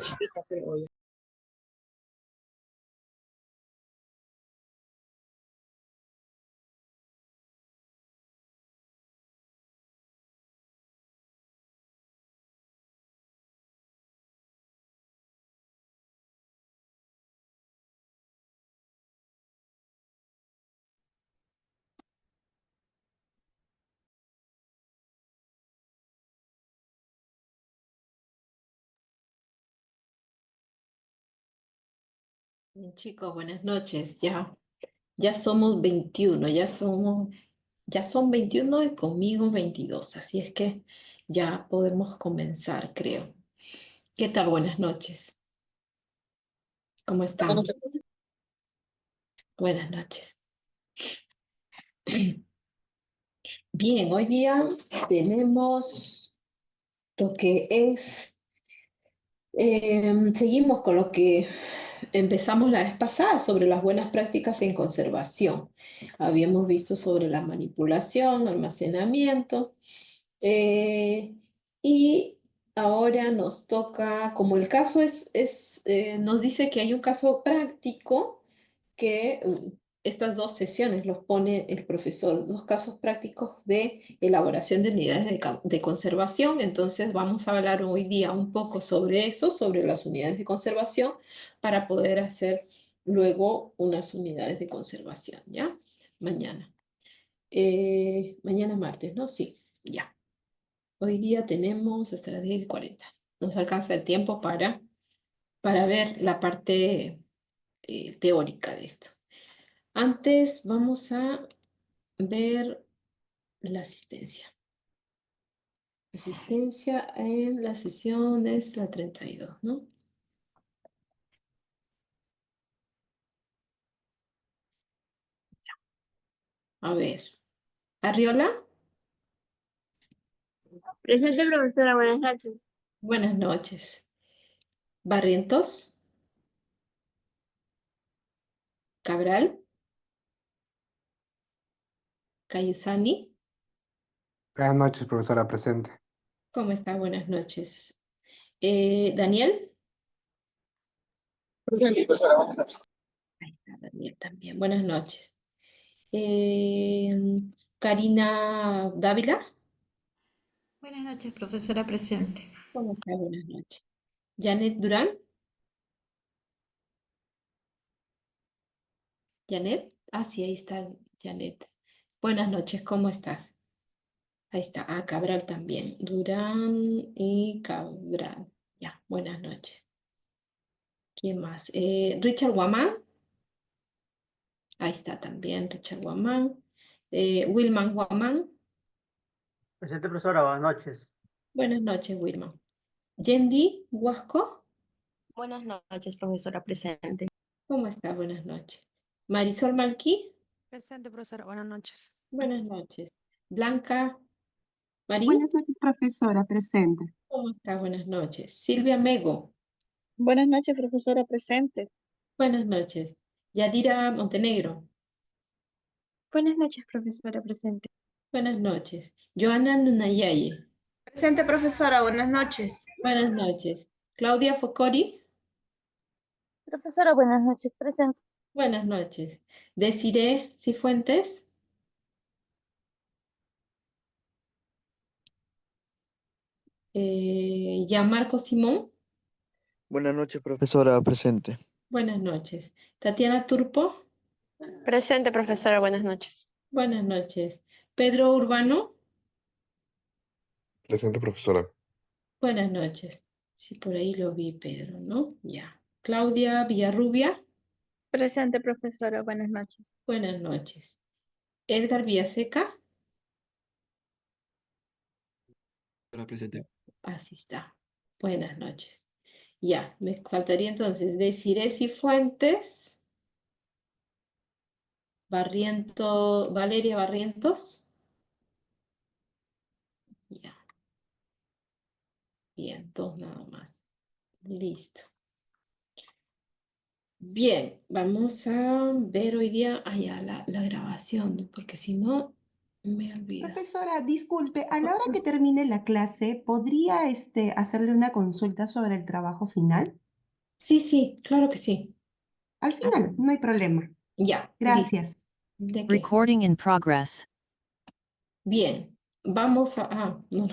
chiquita, pero oye. Bien, chicos, buenas noches. Ya somos 21, ya son 21 y conmigo 22, así es que ya podemos comenzar, creo. ¿Qué tal? Buenas noches. ¿Cómo están? Buenas noches. Bien, hoy día tenemos lo que es, seguimos con lo que empezamos la vez pasada sobre las buenas prácticas en conservación. Habíamos visto sobre la manipulación, almacenamiento. Eh, y ahora nos toca, como el caso nos dice que hay un caso práctico que estas dos sesiones los pone el profesor, los casos prácticos de elaboración de unidades de conservación. Entonces vamos a hablar hoy día un poco sobre eso, sobre las unidades de conservación, para poder hacer luego unas unidades de conservación, ¿ya? Mañana. Mañana martes, ¿no? Sí, ya. Hoy día tenemos hasta las 10:40. Nos alcanza el tiempo para ver la parte teórica de esto. Antes vamos a ver la asistencia. Asistencia en la sesión es la 32, ¿no? A ver. Arriola, Presente, profesora, buenas noches. buenas noches. Barrientos, Cabral, Cayusani, Buenas noches, profesora presente. ¿cómo está? Buenas noches. Daniel. Presente, profesora, buenas noches. Ahí está Daniel también. Buenas noches. Eh, Karina Dávila. Buenas noches, profesora presente. ¿Cómo está? Buenas noches. Janet Durán. Janet. Ah, sí, ahí está Janet. Buenas noches, ¿cómo estás? Ahí está. Ah, Cabral también. Durán y Cabral. Ya, buenas noches. ¿Quién más? Richard Guamán. Ahí está también Richard Guamán. Wilman Guamán. Presente, profesora, buenas noches. Buenas noches, Wilman. Yendi Huasco. Buenas noches, profesora presente. ¿Cómo está? Buenas noches. Marisol Malqui. Presente, profesora, buenas noches. Buenas noches. Blanca Marín. Buenas noches, profesora, presente. ¿Cómo está? Buenas noches. Silvia Mego. Buenas noches, profesora presente. Buenas noches. Yadira Montenegro. Buenas noches, profesora presente. Buenas noches. Joana Nunayaye. Presente, profesora, buenas noches. Buenas noches. Claudia Focori. Profesora, buenas noches, presente. Buenas noches. Desiree Cifuentes. Gianmarco Simón. Buenas noches, profesora presente. Buenas noches. Tatiana Turpo. Presente, profesora, buenas noches. Buenas noches. Pedro Urbano. Presente, profesora. Buenas noches. Sí, por ahí lo vi, Pedro, ¿no? Ya. Claudia Villarrubia. Presente, profesora, buenas noches. Buenas noches. Edgar Villaseca. Presente. Así está. Buenas noches. Ya, me faltaría entonces Desiree Cifuentes. Valeria Barrientos. Ya. Bien, dos nada más. Listo. Bien, vamos a ver hoy día ya la grabación, porque si no, Me olvido. Profesora, disculpe, a la hora que termine la clase, ¿podría hacerle una consulta sobre el trabajo final? Sí, sí, claro que sí. Al final, no hay problema. Ya, listo. Gracias. ¿De qué? Recording in progress. Bien, vamos a... Ah, no,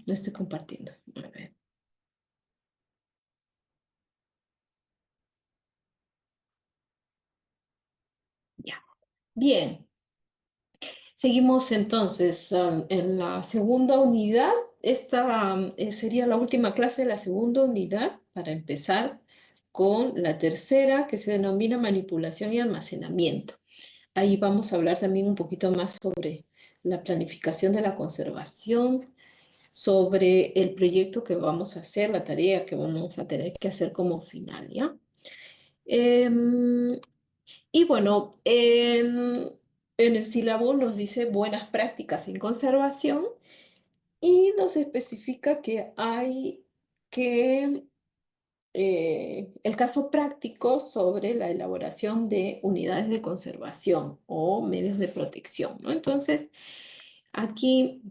no estoy compartiendo. A ver. Ya. Bien. Seguimos entonces en la segunda unidad. Esta sería la última clase de la segunda unidad para empezar con la tercera, que se denomina manipulación y almacenamiento. Ahí vamos a hablar también un poquito más sobre la planificación de la conservación, sobre el proyecto que vamos a hacer, la tarea que vamos a tener que hacer como final, ¿ya? Em, y bueno, en el sílabo nos dice buenas prácticas en conservación y nos especifica que hay que el caso práctico sobre la elaboración de unidades de conservación o medios de protección, ¿no? Entonces, aquí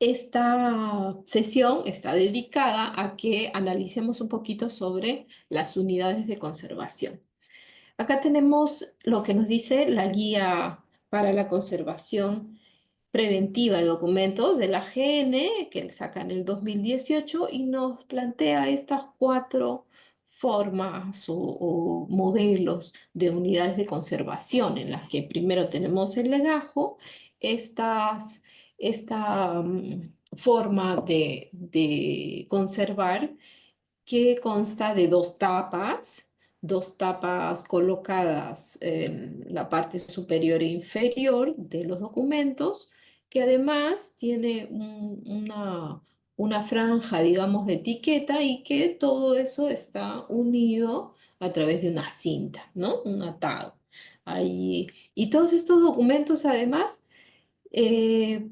esta sesión está dedicada a que analicemos un poquito sobre las unidades de conservación. Acá tenemos lo que nos dice la guía para la conservación preventiva de documentos de la AGN, que saca en el 2018 y nos plantea estas 4 formas o modelos de unidades de conservación, en las que primero tenemos el legajo, esta forma de conservar que consta de 2 tapas colocadas en la parte superior e inferior de los documentos, que además tiene una franja, digamos, de etiqueta y que todo eso está unido a través de una cinta, ¿no? Un atado. Ahí, y todos estos documentos además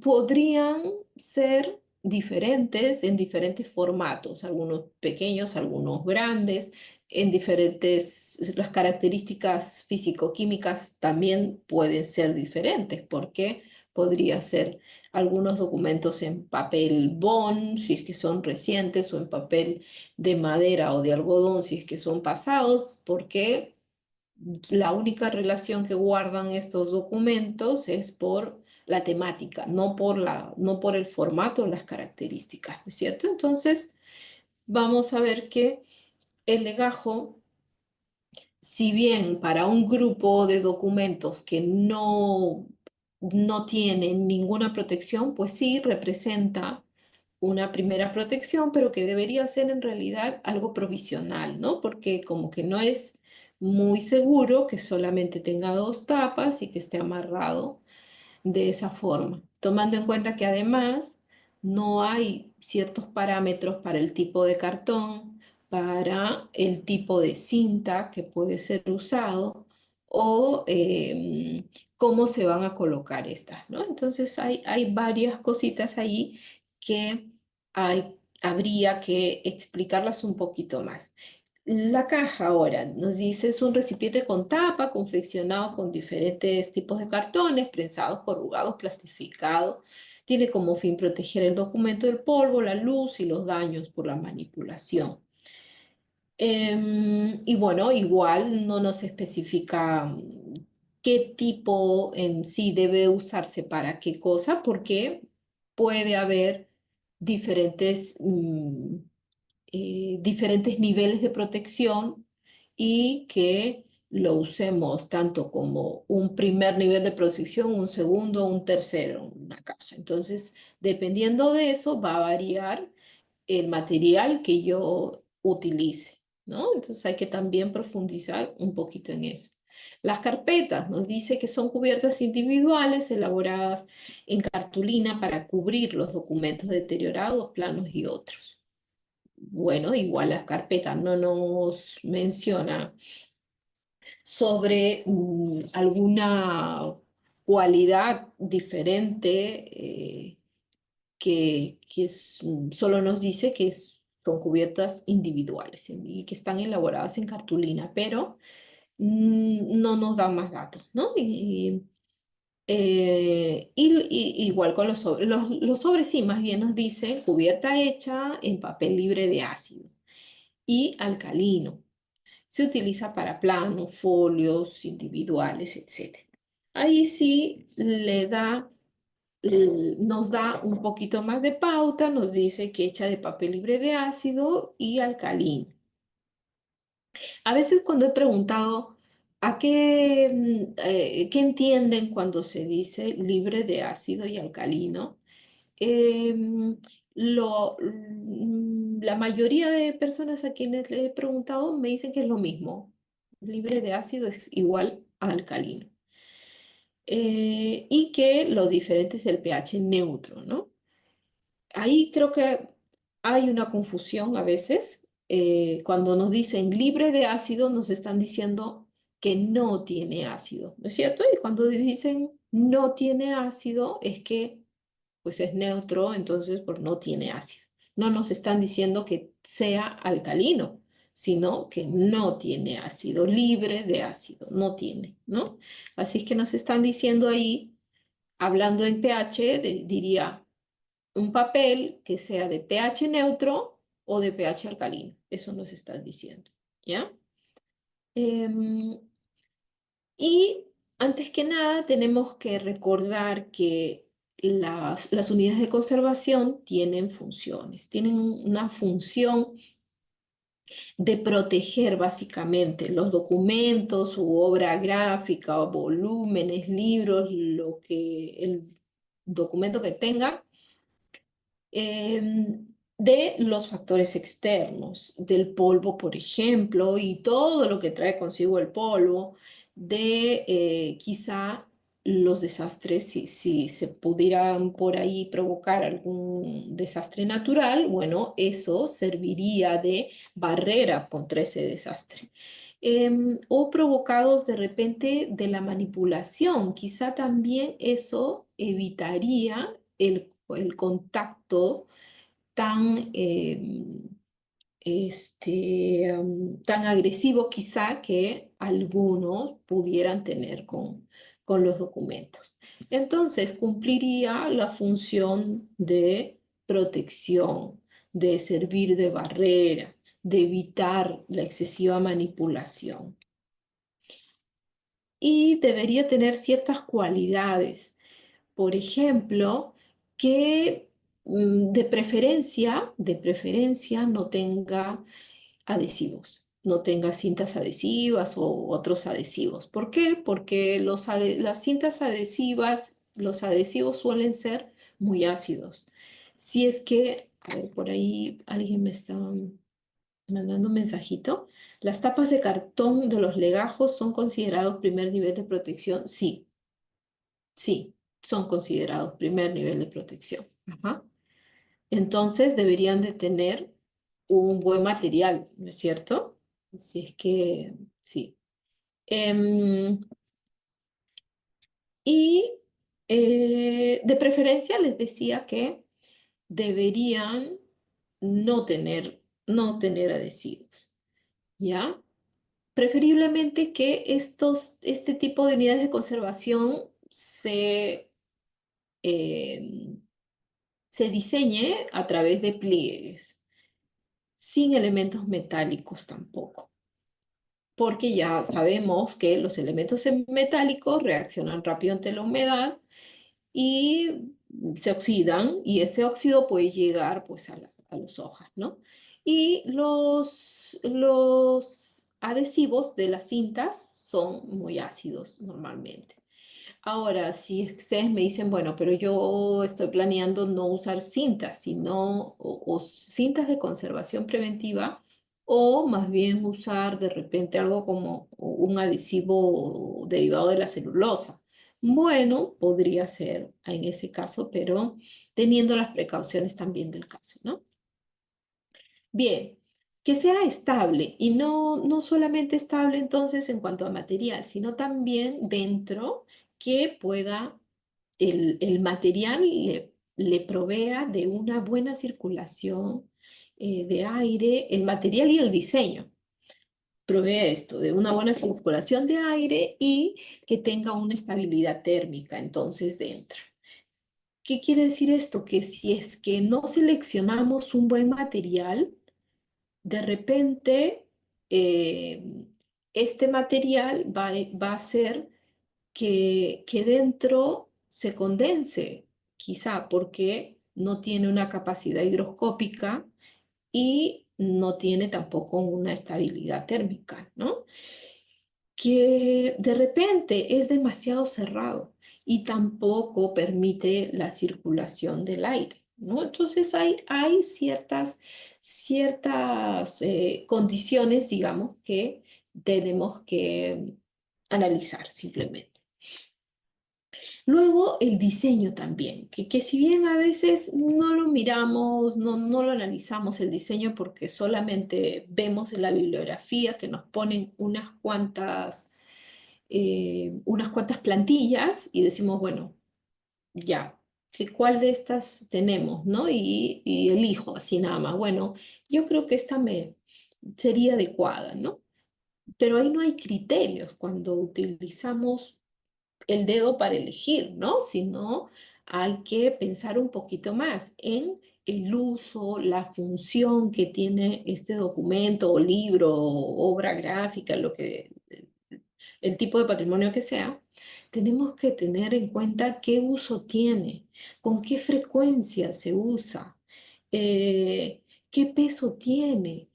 podrían ser diferentes en diferentes formatos, algunos pequeños, algunos grandes, en diferentes, las características físico-químicas también pueden ser diferentes, porque podría ser algunos documentos en papel bond, si es que son recientes, o en papel de madera o de algodón, si es que son pasados, porque la única relación que guardan estos documentos es por la temática, no por el formato o las características, ¿no es cierto? Entonces, vamos a ver que el legajo, si bien para un grupo de documentos que no tienen ninguna protección, pues sí representa una primera protección, pero que debería ser en realidad algo provisional, ¿no? Porque como que no es muy seguro que solamente tenga 2 tapas y que esté amarrado de esa forma, tomando en cuenta que además no hay ciertos parámetros para el tipo de cartón, para el tipo de cinta que puede ser usado o cómo se van a colocar estas, ¿no? Entonces hay varias cositas ahí que habría que explicarlas un poquito más. La caja ahora nos dice es un recipiente con tapa, confeccionado con diferentes tipos de cartones, prensados, corrugados, plastificados. Tiene como fin proteger el documento del polvo, la luz y los daños por la manipulación. Y bueno, igual no nos especifica qué tipo en sí debe usarse para qué cosa, porque puede haber diferentes diferentes niveles de protección y que lo usemos tanto como un primer nivel de protección, un segundo, un tercero, una caja. Entonces, dependiendo de eso, va a variar el material que yo utilice, ¿no? Entonces hay que también profundizar un poquito en eso. Las carpetas nos dice que son cubiertas individuales elaboradas en cartulina para cubrir los documentos deteriorados, planos y otros. Bueno, igual la carpeta no nos menciona sobre alguna cualidad diferente solo nos dice que son cubiertas individuales y que están elaboradas en cartulina, pero no nos dan más datos, ¿no? Y Igual con los sobres. Los sobres sí, más bien nos dicen cubierta hecha en papel libre de ácido y alcalino. Se utiliza para planos, folios individuales, etc. Ahí sí nos da un poquito más de pauta, nos dice que hecha de papel libre de ácido y alcalino. A veces cuando he preguntado qué entienden cuando se dice libre de ácido y alcalino, em, la mayoría de personas a quienes le he preguntado me dicen que es lo mismo. Libre de ácido es igual a alcalino. Y que lo diferente es el pH neutro, ¿no? Ahí creo que hay una confusión a veces. Cuando nos dicen libre de ácido, nos están diciendo que no tiene ácido, ¿no es cierto? Y cuando dicen no tiene ácido, es que pues es neutro, entonces pues no tiene ácido. No nos están diciendo que sea alcalino, sino que no tiene ácido, libre de ácido, no tiene, ¿no? Así es que nos están diciendo ahí, hablando en pH, diría un papel que sea de pH neutro o de pH alcalino. Eso nos están diciendo, ¿ya? Y antes que nada tenemos que recordar que las unidades de conservación tienen funciones. Tienen una función de proteger básicamente los documentos u obra gráfica o volúmenes, libros, el documento que tenga, de los factores externos, del polvo, por ejemplo, y todo lo que trae consigo el polvo, de quizá los desastres, si se pudieran por ahí provocar algún desastre natural, bueno, eso serviría de barrera contra ese desastre. O provocados de repente de la manipulación, quizá también eso evitaría el contacto tan, tan agresivo quizá que algunos pudieran tener con los documentos. Entonces cumpliría la función de protección, de servir de barrera, de evitar la excesiva manipulación. Y debería tener ciertas cualidades. Por ejemplo, que de preferencia no tenga adhesivos, no tenga cintas adhesivas o otros adhesivos. ¿Por qué? Porque las cintas adhesivas, los adhesivos suelen ser muy ácidos. Si es que, a ver, por ahí alguien me está mandando un mensajito. ¿Las tapas de cartón de los legajos son considerados primer nivel de protección? Sí. Sí, son considerados primer nivel de protección. Ajá. Entonces deberían de tener un buen material, ¿no es cierto? Si es que sí. Y de preferencia les decía que deberían no tener adhesivos, ¿ya? Preferiblemente que este tipo de unidades de conservación se diseñe a través de pliegues, sin elementos metálicos tampoco, porque ya sabemos que los elementos metálicos reaccionan rápido ante la humedad y se oxidan, y ese óxido puede llegar pues a las hojas, ¿no? Y los adhesivos de las cintas son muy ácidos normalmente. Ahora, si ustedes me dicen, bueno, pero yo estoy planeando no usar cintas, sino o cintas de conservación preventiva, o más bien usar de repente algo como un adhesivo derivado de la celulosa. Bueno, podría ser en ese caso, pero teniendo las precauciones también del caso, ¿no? Bien, que sea estable y no solamente estable entonces en cuanto a material, sino también dentro que pueda el material le provea de una buena circulación de aire, el material y el diseño. provee esto, de una buena circulación de aire y que tenga una estabilidad térmica entonces dentro. ¿Qué quiere decir esto? Que si es que no seleccionamos un buen material, de repente eh, este material va a hacer que dentro se condense, quizá porque no tiene una capacidad higroscópica y no tiene tampoco una estabilidad térmica, ¿no? Que de repente es demasiado cerrado y tampoco permite la circulación del aire, ¿no? Entonces hay ciertas condiciones, digamos, que tenemos que analizar simplemente. Luego el diseño también, que si bien a veces no lo miramos, no lo analizamos el diseño porque solamente vemos en la bibliografía que nos ponen unas cuantas plantillas y decimos, bueno, ya, ¿cuál de estas tenemos, no? Y elijo así nada más. Bueno, yo creo que esta me sería adecuada, ¿no? Pero ahí no hay criterios cuando utilizamos el dedo para elegir, ¿no? Sino hay que pensar un poquito más en el uso, la función que tiene este documento o libro o obra gráfica, el tipo de patrimonio que sea. Tenemos que tener en cuenta qué uso tiene, con qué frecuencia se usa, qué peso tiene,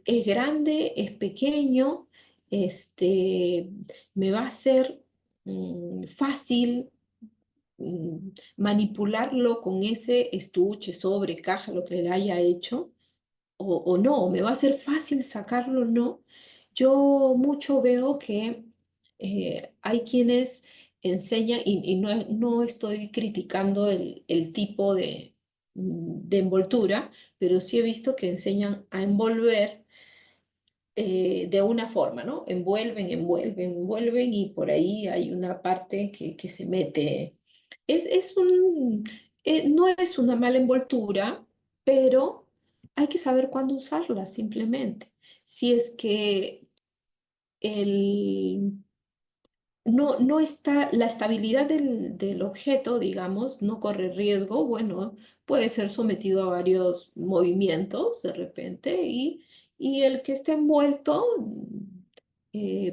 es grande, es pequeño, este, me va a ser fácil manipularlo con ese estuche, sobre, caja, lo que le haya hecho, o no, me va a ser fácil sacarlo o no. Yo mucho veo que hay quienes enseñan, y no estoy criticando el tipo de envoltura, pero sí he visto que enseñan a envolver de una forma, ¿no? Envuelven y por ahí hay una parte que se mete. No es una mala envoltura, pero hay que saber cuándo usarla simplemente. Si es que el, no está, la estabilidad del objeto, digamos, no corre riesgo, bueno, puede ser sometido a varios movimientos de repente y el que esté envuelto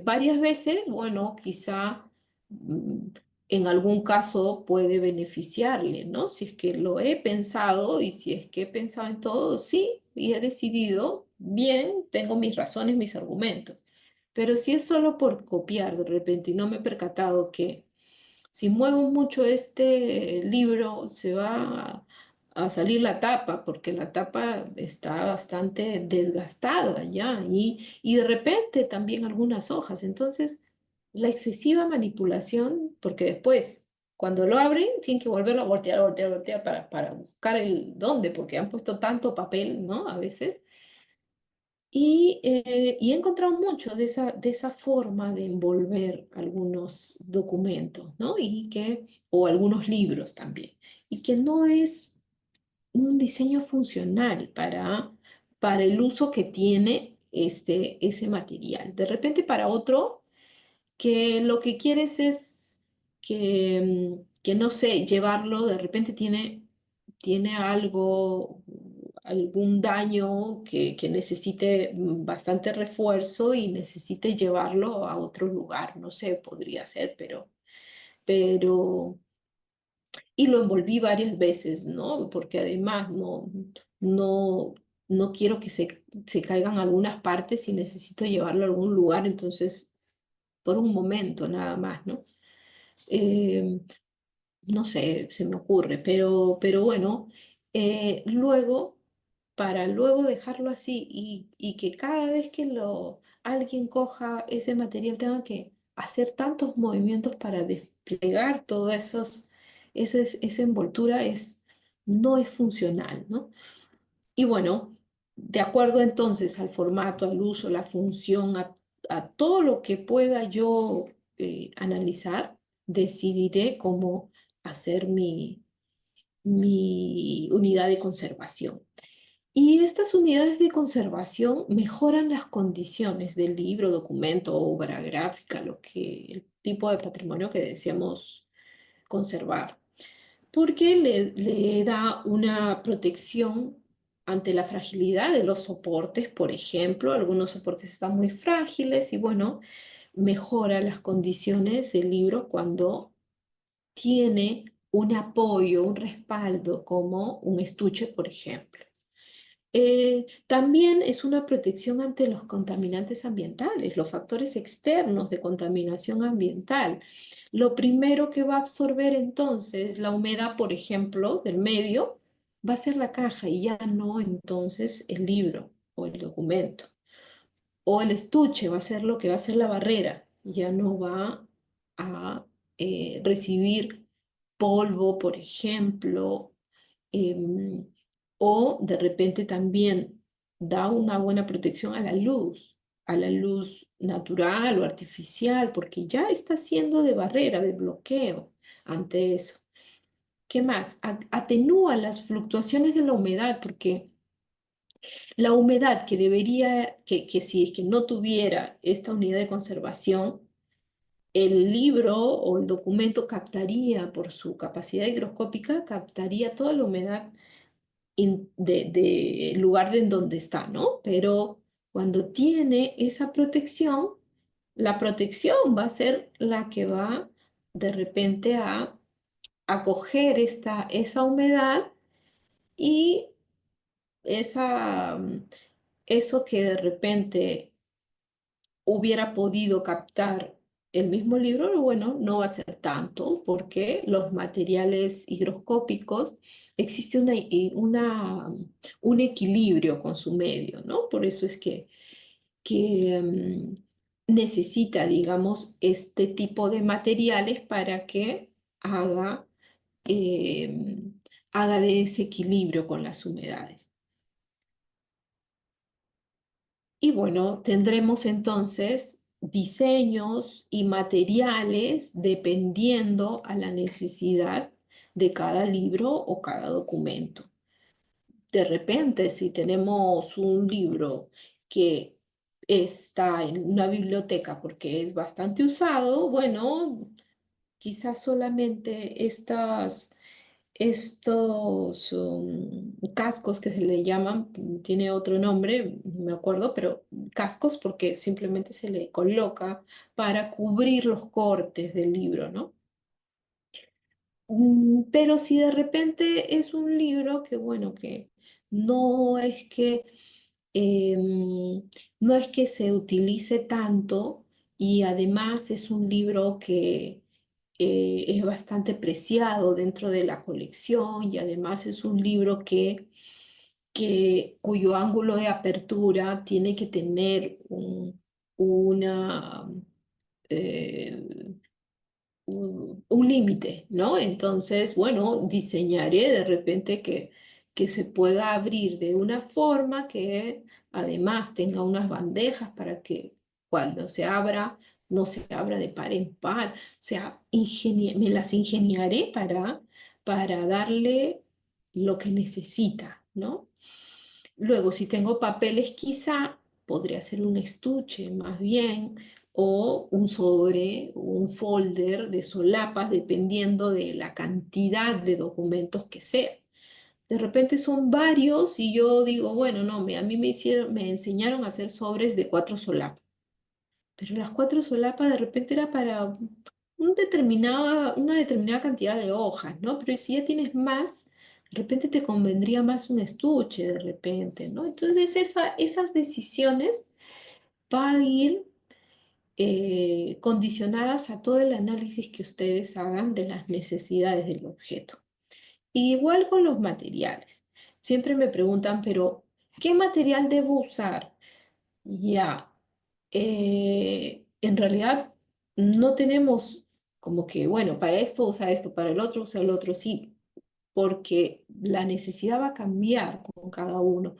varias veces, bueno, quizá mm, en algún caso puede beneficiarle, ¿no? Si es que lo he pensado y si es que he pensado en todo, sí, y he decidido, bien, tengo mis razones, mis argumentos. Pero si es solo por copiar de repente y no me he percatado que si muevo mucho este libro se va a salir la tapa porque la tapa está bastante desgastada ya y de repente también algunas hojas. Entonces, la excesiva manipulación, porque después cuando lo abren tienen que volverlo a voltear para buscar el dónde, porque han puesto tanto papel, ¿no? A veces y he encontrado mucho de esa forma de envolver algunos documentos, ¿no? O algunos libros también, y que no es un diseño funcional para el uso que tiene ese material. De repente para otro que lo que quieres es que no sé, llevarlo, de repente tiene algún daño que necesite bastante refuerzo y necesite llevarlo a otro lugar, no sé, podría ser, pero, y lo envolví varias veces, ¿no? Porque además no, no quiero que se caigan algunas partes y necesito llevarlo a algún lugar, entonces por un momento nada más, ¿no? Eh, no sé, se me ocurre, pero bueno, para luego dejarlo así y que cada vez que alguien coja ese material tenga que hacer tantos movimientos para desplegar esa envoltura no es funcional, ¿no? Y bueno, de acuerdo entonces al formato, al uso, la función, a todo lo que pueda yo analizar, decidiré cómo hacer mi unidad de conservación. Y estas unidades de conservación mejoran las condiciones del libro, documento, obra gráfica, el tipo de patrimonio que deseamos conservar, porque le da una protección ante la fragilidad de los soportes, por ejemplo. Algunos soportes están muy frágiles y bueno, mejora las condiciones del libro cuando tiene un apoyo, un respaldo, como un estuche, por ejemplo. También es una protección ante los contaminantes ambientales, los factores externos de contaminación ambiental. Lo primero que va a absorber entonces la humedad, por ejemplo, del medio, va a ser la caja y ya no entonces el libro o el documento. O el estuche va a ser lo que va a ser la barrera, ya no va a recibir polvo, por ejemplo, em, o de repente también da una buena protección a la luz natural o artificial, porque ya está siendo de barrera, de bloqueo ante eso. ¿Qué más? Atenúa las fluctuaciones de la humedad, porque la humedad que debería, que si es que no tuviera esta unidad de conservación, el libro o el documento captaría, por su capacidad higroscópica, captaría toda la humedad del lugar en donde está, ¿no? Pero cuando tiene esa protección, la protección va a ser la que va de repente a acoger esa humedad y esa, eso que de repente hubiera podido captar el mismo libro, bueno, no va a ser tanto porque los materiales higroscópicos existe un equilibrio con su medio, ¿no? Por eso es que necesita, digamos, este tipo de materiales para que haga, haga de ese equilibrio con las humedades. Y bueno, tendremos entonces diseños y materiales dependiendo a la necesidad de cada libro o cada documento. De repente, si tenemos un libro que está en una biblioteca porque es bastante usado, bueno, quizás solamente estos cascos que se le llaman, tiene otro nombre, no me acuerdo, pero cascos porque simplemente se le coloca para cubrir los cortes del libro, ¿no? Pero si de repente es un libro que, bueno, que no es que, no es que se utilice tanto y además es un libro que es bastante preciado dentro de la colección y además es un libro cuyo ángulo de apertura tiene que tener una... eh, un límite, ¿no? Entonces, bueno, diseñaré de repente que se pueda abrir de una forma que además tenga unas bandejas para que cuando se abra, no se abra de par en par. O sea, me las ingeniaré para darle lo que necesita, ¿no? Luego, si tengo papeles, quizá podría ser un estuche más bien, o un sobre, un folder de solapas, dependiendo de la cantidad de documentos que sea. De repente son varios y yo digo, bueno, no, a mí me enseñaron a hacer sobres de 4 solapas, pero las 4 solapas de repente era para una determinada cantidad de hojas, ¿no? Pero si ya tienes más, de repente te convendría más un estuche, de repente, ¿no? Entonces esas decisiones van a ir condicionadas a todo el análisis que ustedes hagan de las necesidades del objeto. Igual con los materiales. Siempre me preguntan, pero ¿qué material debo usar? Ya, en realidad no tenemos como que, bueno, para esto usa esto, para el otro usa el otro, sí, porque la necesidad va a cambiar con cada uno.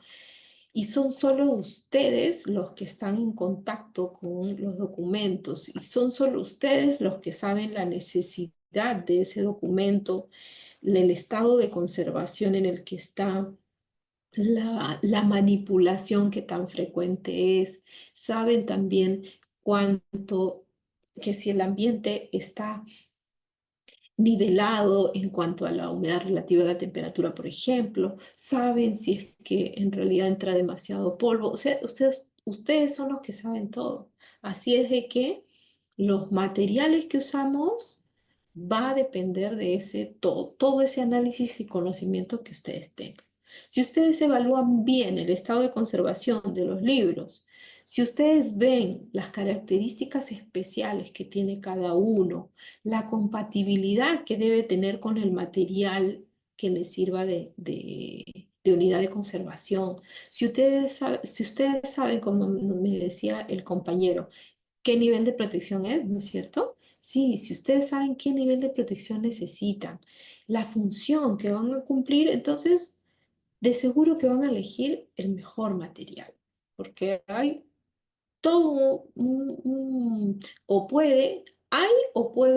Y son solo ustedes los que están en contacto con los documentos y son solo ustedes los que saben la necesidad de ese documento, el estado de conservación en el que está, la manipulación que tan frecuente es, saben también cuánto, que si el ambiente está nivelado en cuanto a la humedad relativa a la temperatura, por ejemplo, saben si es que en realidad entra demasiado polvo, o sea, ustedes son los que saben todo. Así es de que los materiales que usamos va a depender de todo ese análisis y conocimiento que ustedes tengan. Si ustedes evalúan bien el estado de conservación de los libros, si ustedes ven las características especiales que tiene cada uno, la compatibilidad que debe tener con el material que les sirva de unidad de conservación, si ustedes saben, como me decía el compañero, qué nivel de protección es, ¿no es cierto? Sí, si ustedes saben qué nivel de protección necesitan, la función que van a cumplir, entonces de seguro que van a elegir el mejor material, porque hay todo o puede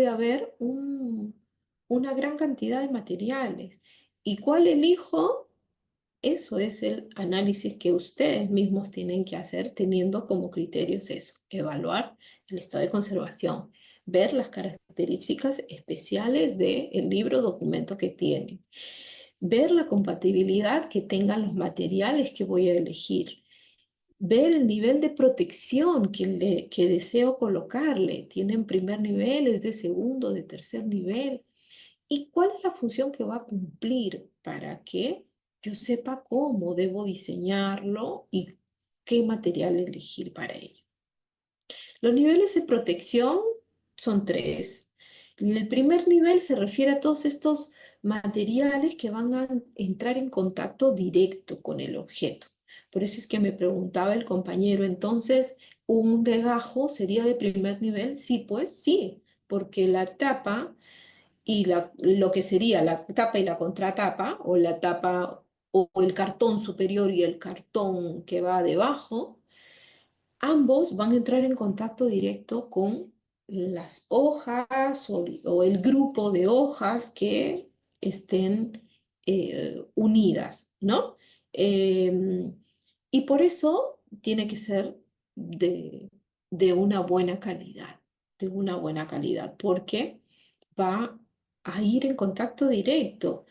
haber una gran cantidad de materiales. ¿Y cuál elijo? Eso es el análisis que ustedes mismos tienen que hacer teniendo como criterios eso, evaluar el estado de conservación, ver las características especiales del libro o documento que tienen, ver la compatibilidad que tengan los materiales que voy a elegir, ver el nivel de protección que deseo colocarle. ¿Tienen primer nivel, es de segundo, de tercer nivel? ¿Y cuál es la función que va a cumplir para que yo sepa cómo debo diseñarlo y qué material elegir para ello? Los niveles de protección son 3. El primer nivel se refiere a todos estos materiales que van a entrar en contacto directo con el objeto. Por eso es que me preguntaba el compañero, entonces, ¿un legajo sería de primer nivel? Sí, pues sí, porque la tapa y lo que sería la tapa y la contratapa, o la tapa o el cartón superior y el cartón que va debajo, ambos van a entrar en contacto directo con las hojas o el grupo de hojas que estén unidas, ¿no? Em, y por eso tiene que ser de una buena calidad, de una buena calidad, porque va a ir en contacto directo.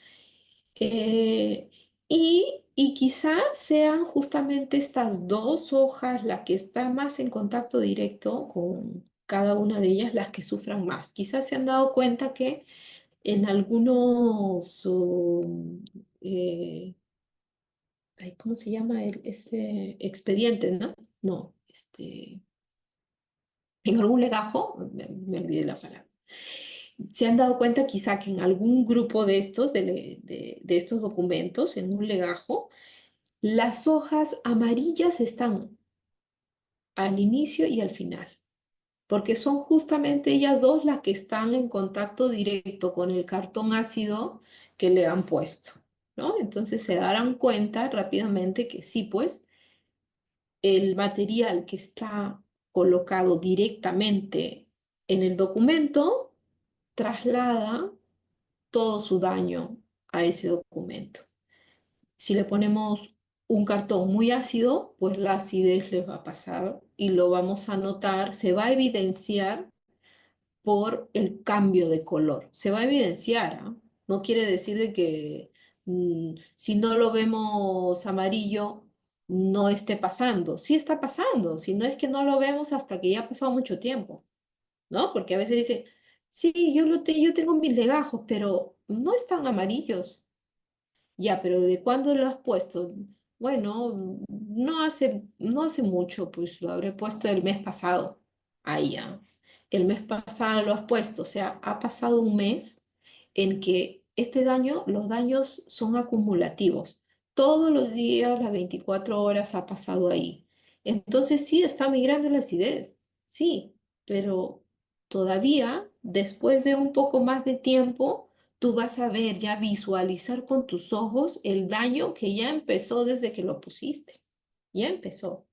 Eh, y quizá sean justamente estas dos hojas las que están más en contacto directo con cada una de ellas las que sufran más. Quizás se han dado cuenta que en algunos, ¿cómo se llama este expediente, no? No, en algún legajo, me olvidé la palabra. Se han dado cuenta quizá que en algún grupo de estos, de estos documentos, en un legajo, las hojas amarillas están al inicio y al final, porque son justamente ellas dos las que están en contacto directo con el cartón ácido que le han puesto, ¿no? Entonces se darán cuenta rápidamente que sí, pues, el material que está colocado directamente en el documento traslada todo su daño a ese documento. Si le ponemos un cartón muy ácido, pues la acidez les va a pasar y lo vamos a notar, se va a evidenciar por el cambio de color. Se va a evidenciar, ¿ah? No quiere decir de que si no lo vemos amarillo, no esté pasando. Sí está pasando, si no es que no lo vemos hasta que ya ha pasado mucho tiempo, ¿no? Porque a veces dicen, sí, yo tengo mis legajos, pero no están amarillos. Ya, pero ¿de cuándo lo has puesto? Bueno, no hace mucho, pues lo habré puesto el mes pasado. Ahí ya. El mes pasado lo has puesto, o sea, ha pasado un mes en que los daños son acumulativos. Todos los días, las 24 horas ha pasado ahí. Entonces sí, está migrando la acidez, sí, pero todavía, después de un poco más de tiempo, tú vas a ver, ya visualizar con tus ojos el daño que ya empezó desde que lo pusiste. Ya empezó.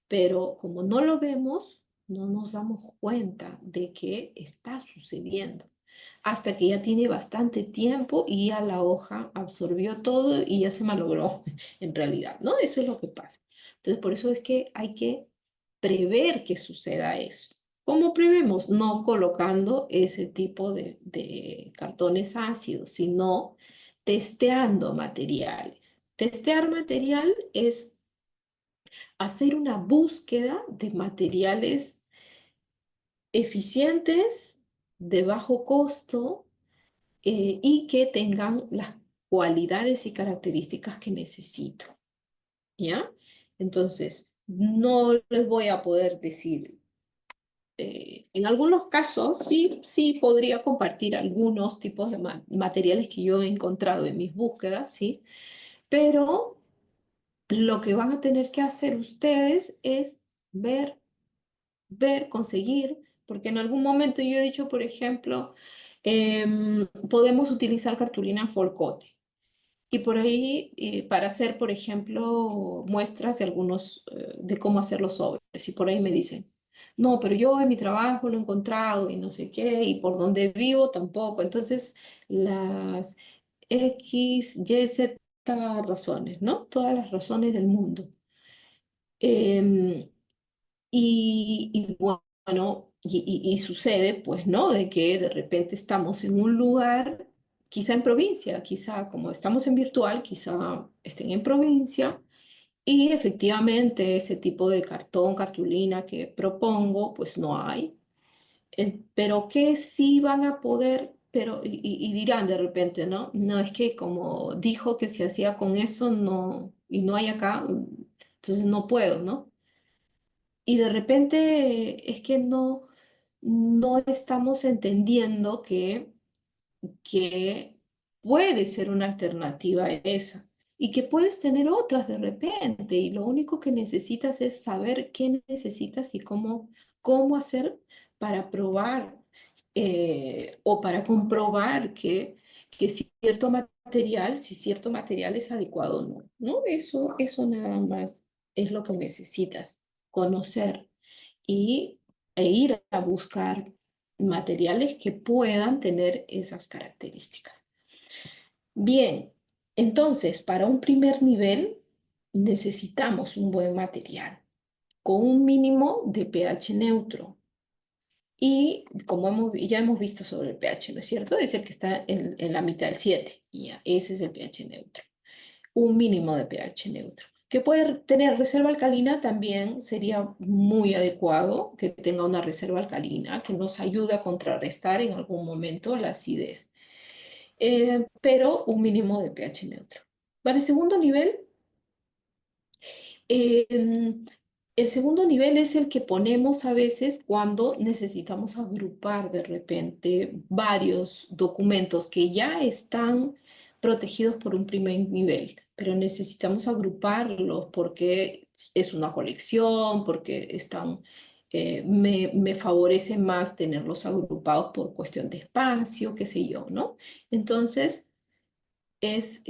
Pero como no lo vemos, no nos damos cuenta de que está sucediendo. hasta que ya tiene bastante tiempo y ya la hoja absorbió todo y ya se malogró en realidad, ¿no? Eso es lo que pasa. Entonces, por eso es que hay que prever que suceda eso. ¿Cómo prevemos? No colocando ese tipo de cartones ácidos, sino testeando materiales. Testear material es hacer una búsqueda de materiales eficientes, de bajo costo y que tengan las cualidades y características que necesito, ¿ya? Entonces, no les voy a poder decir, en algunos casos sí podría compartir algunos tipos de materiales que yo he encontrado en mis búsquedas, ¿sí? Pero lo que van a tener que hacer ustedes es ver, conseguir, porque en algún momento yo he dicho, por ejemplo, podemos utilizar cartulina Folcote. Y por ahí, para hacer, por ejemplo, muestras de algunos, de cómo hacer los sobres. Y por ahí me dicen, no, pero yo en mi trabajo lo he encontrado y no sé qué, y por donde vivo tampoco. Entonces, las X, Y, Z razones, ¿no? Todas las razones del mundo. Em, y bueno, y sucede, pues, ¿no? De que de repente estamos en un lugar, quizá en provincia, quizá como estamos en virtual, quizá estén en provincia, y efectivamente ese tipo de cartón, cartulina que propongo, pues no hay. Pero que sí van a poder, pero, y dirán de repente, ¿no? No, es que como dijo que se hacía con eso, no, y no hay acá, entonces no puedo, ¿no? Y de repente es que no estamos entendiendo que puede ser una alternativa esa y que puedes tener otras de repente y lo único que necesitas es saber qué necesitas y cómo hacer para probar o para comprobar que si cierto material es adecuado o no, ¿no? Eso nada más es lo que necesitas, conocer y, e ir a buscar materiales que puedan tener esas características. Bien, entonces, para un primer nivel necesitamos un buen material con un mínimo de pH neutro. Y como ya hemos visto sobre el pH, ¿no es cierto? Es el que está en la mitad del 7. Y ya, ese es el pH neutro. Un mínimo de pH neutro. Que puede tener reserva alcalina también sería muy adecuado que tenga una reserva alcalina que nos ayude a contrarrestar en algún momento la acidez. Pero un mínimo de pH neutro. Para el segundo nivel, el segundo nivel es el que ponemos a veces cuando necesitamos agrupar de repente varios documentos que ya están protegidos por un primer nivel, pero necesitamos agruparlos porque es una colección, porque me favorece más tenerlos agrupados por cuestión de espacio, qué sé yo, ¿no? Entonces, es...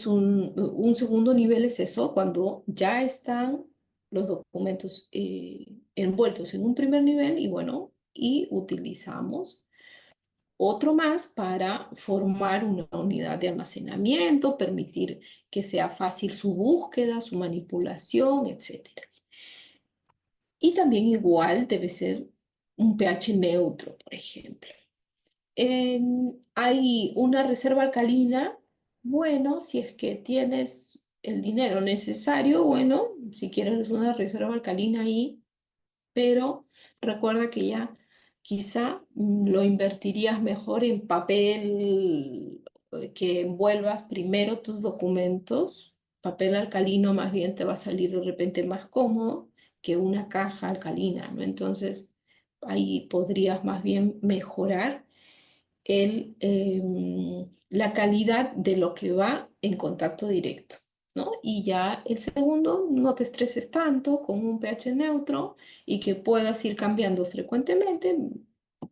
un segundo nivel es eso, cuando ya están los documentos envueltos en un primer nivel y bueno, y utilizamos otro más para formar una unidad de almacenamiento, permitir que sea fácil su búsqueda, su manipulación, etc. Y también igual debe ser un pH neutro, por ejemplo. Hay una reserva alcalina, bueno, si es que tienes el dinero necesario, bueno, si quieres una reserva alcalina ahí, pero recuerda que ya quizá lo invertirías mejor en papel que envuelvas primero tus documentos. Papel alcalino más bien te va a salir de repente más cómodo que una caja alcalina, ¿no? Entonces ahí podrías más bien mejorar la calidad de lo que va en contacto directo, ¿no? Y ya el segundo, no te estreses tanto con un pH neutro y que puedas ir cambiando frecuentemente,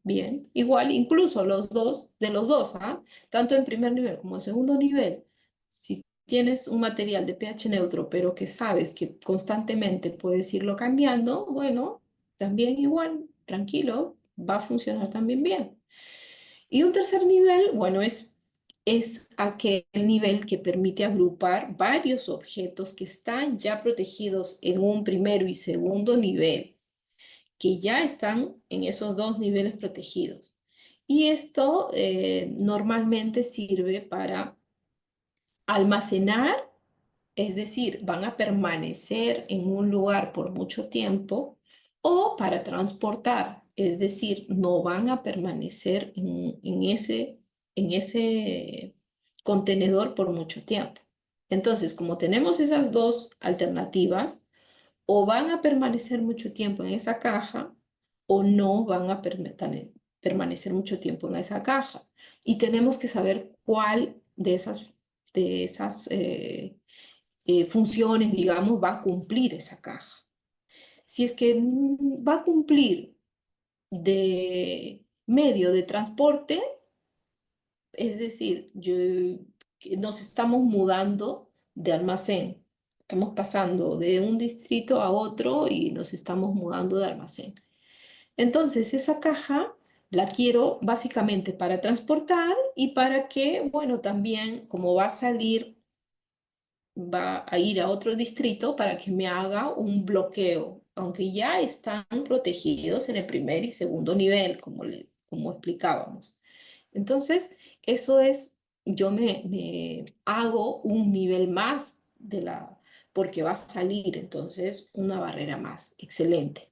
bien. Igual, incluso de los dos, ¿ah? Tanto en primer nivel como en segundo nivel, si tienes un material de pH neutro, pero que sabes que constantemente puedes irlo cambiando, bueno, también igual, tranquilo, va a funcionar también bien. Y un tercer nivel, bueno, es aquel nivel que permite agrupar varios objetos que están ya protegidos en un primero y segundo nivel, que ya están en esos dos niveles protegidos. Y esto normalmente sirve para almacenar, es decir, van a permanecer en un lugar por mucho tiempo, o para transportar, es decir, no van a permanecer en ese contenedor por mucho tiempo. Entonces, como tenemos esas dos alternativas, o van a permanecer mucho tiempo en esa caja o no van a permanecer mucho tiempo en esa caja. Y tenemos que saber cuál de esas funciones, digamos, va a cumplir esa caja. Si es que va a cumplir de medio de transporte, es decir, que nos estamos mudando de almacén. Estamos pasando de un distrito a otro y nos estamos mudando de almacén. Entonces, esa caja la quiero básicamente para transportar y para que, bueno, también como va a ir a otro distrito para que me haga un bloqueo, aunque ya están protegidos en el primer y segundo nivel, como explicábamos. Entonces, eso es, yo me hago un nivel más porque va a salir, entonces, una barrera más. Excelente.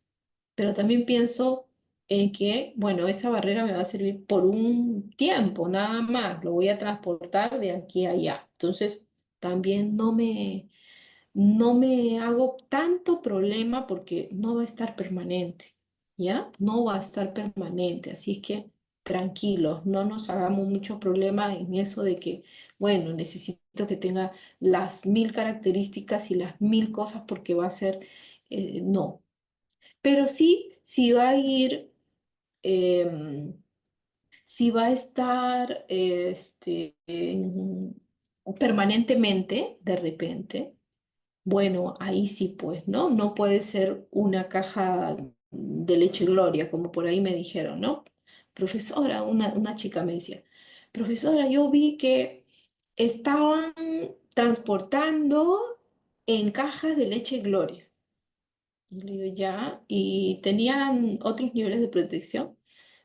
Pero también pienso en que, bueno, esa barrera me va a servir por un tiempo, nada más. Lo voy a transportar de aquí a allá. Entonces, también no me hago tanto problema porque no va a estar permanente, ¿ya? No va a estar permanente, así es que tranquilos, no nos hagamos mucho problema en eso de que, bueno, necesito que tenga las 1000 características y las 1000 cosas porque va a ser, no. Pero sí, si va a estar permanentemente, de repente. Bueno, ahí sí, pues, ¿no? No puede ser una caja de leche Gloria, como por ahí me dijeron, ¿no? Profesora, una chica me decía, profesora, yo vi que estaban transportando en cajas de leche Gloria. Y le digo, ya, ¿y tenían otros niveles de protección?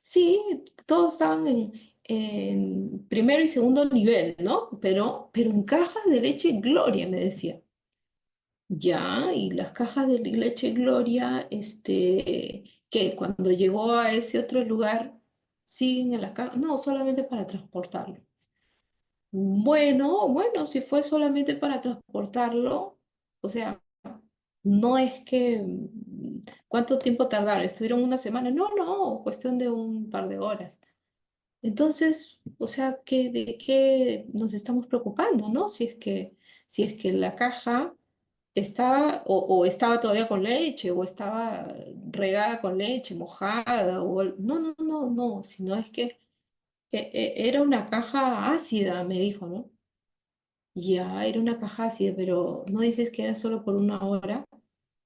Sí, todos estaban en primero y segundo nivel, ¿no? Pero en cajas de leche Gloria, me decía. Ya, y las cajas de leche Gloria, que cuando llegó a ese otro lugar, siguen en las cajas, no, solamente para transportarlo. Bueno, si fue solamente para transportarlo, o sea, no es que, ¿cuánto tiempo tardaron? ¿Estuvieron una semana? No, no, cuestión de un par de horas. Entonces, o sea, ¿de qué nos estamos preocupando, no? Si es que la caja estaba o estaba todavía con leche o estaba regada con leche, mojada no, no, no, no, sino es que era una caja ácida, me dijo, ¿no? Ya, era una caja ácida, pero no dices que era solo por una hora,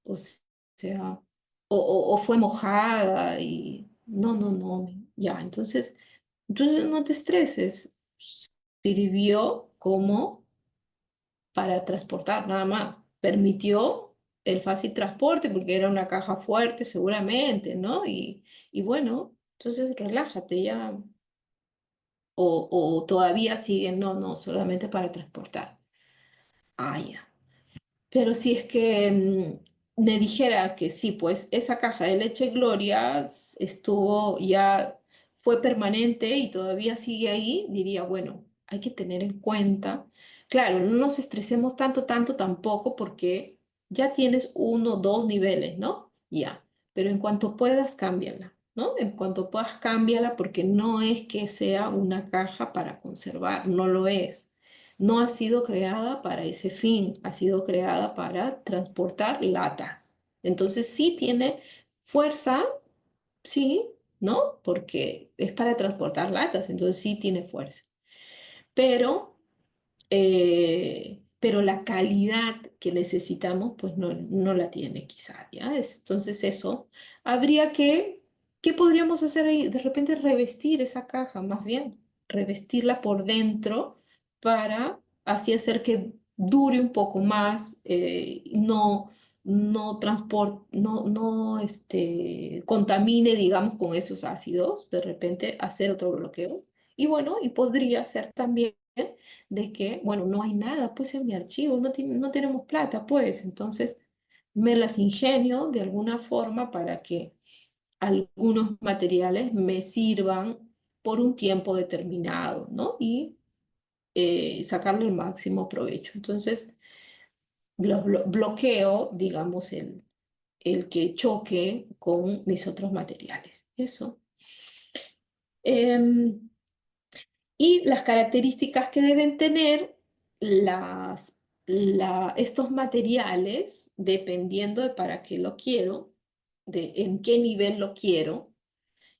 o sea, o fue mojada y no, no, no, ya, entonces no te estreses, sirvió como para transportar, nada más. Permitió el fácil transporte porque era una caja fuerte seguramente, ¿no? Y bueno, entonces relájate ya. O todavía siguen, no, no, solamente para transportar. Ah, ya. Pero si es que me dijera que sí, pues esa caja de leche Gloria estuvo ya, fue permanente y todavía sigue ahí, diría, bueno, hay que tener en cuenta, claro, no nos estresemos tanto, tanto tampoco porque ya tienes 1, 2 niveles, ¿no? Ya, pero en cuanto puedas, cámbiala, ¿no? En cuanto puedas, cámbiala porque no es que sea una caja para conservar, no lo es. No ha sido creada para ese fin, ha sido creada para transportar latas. Entonces sí tiene fuerza, sí, ¿no? Porque es para transportar latas, entonces sí tiene fuerza. Pero la calidad que necesitamos, pues no la tiene quizá, ¿ya? Entonces eso habría que ¿Qué podríamos hacer ahí? De repente revestir esa caja, más bien, revestirla por dentro para así hacer que dure un poco más, no contamine, digamos, con esos ácidos, de repente hacer otro bloqueo. Y bueno, y podría ser también de que, bueno, no hay nada pues en mi archivo, no tenemos plata pues, entonces me las ingenio de alguna forma para que algunos materiales me sirvan por un tiempo determinado, ¿no? Y sacarle el máximo provecho. Entonces, bloqueo, digamos, el que choque con mis otros materiales. Eso. Em, y las características que deben tener estos materiales, dependiendo de para qué lo quiero, de en qué nivel lo quiero.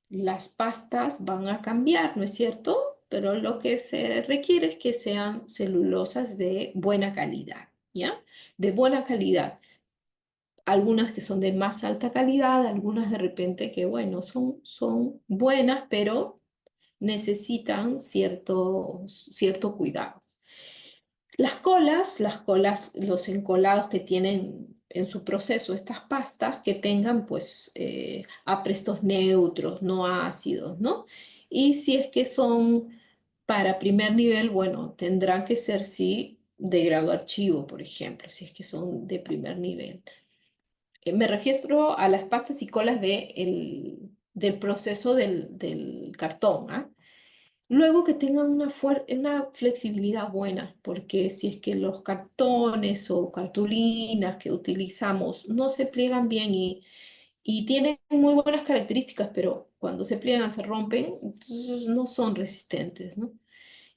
Las pastas van a cambiar, ¿no es cierto? Pero lo que se requiere es que sean celulosas de buena calidad, ¿ya? De buena calidad. Algunas que son de más alta calidad, algunas de repente que, bueno, son buenas, pero necesitan cierto cuidado. Las colas, los encolados que tienen en su proceso estas pastas, que tengan pues aprestos neutros, no ácidos, ¿no? Y si es que son para primer nivel, bueno, tendrán que ser sí de grado archivo, por ejemplo, si es que son de primer nivel. Me refiero a las pastas y colas del proceso del cartón, ¿ah? Luego que tengan una flexibilidad buena, porque si es que los cartones o cartulinas que utilizamos no se pliegan bien y tienen muy buenas características, pero cuando se pliegan se rompen, entonces no son resistentes, ¿no?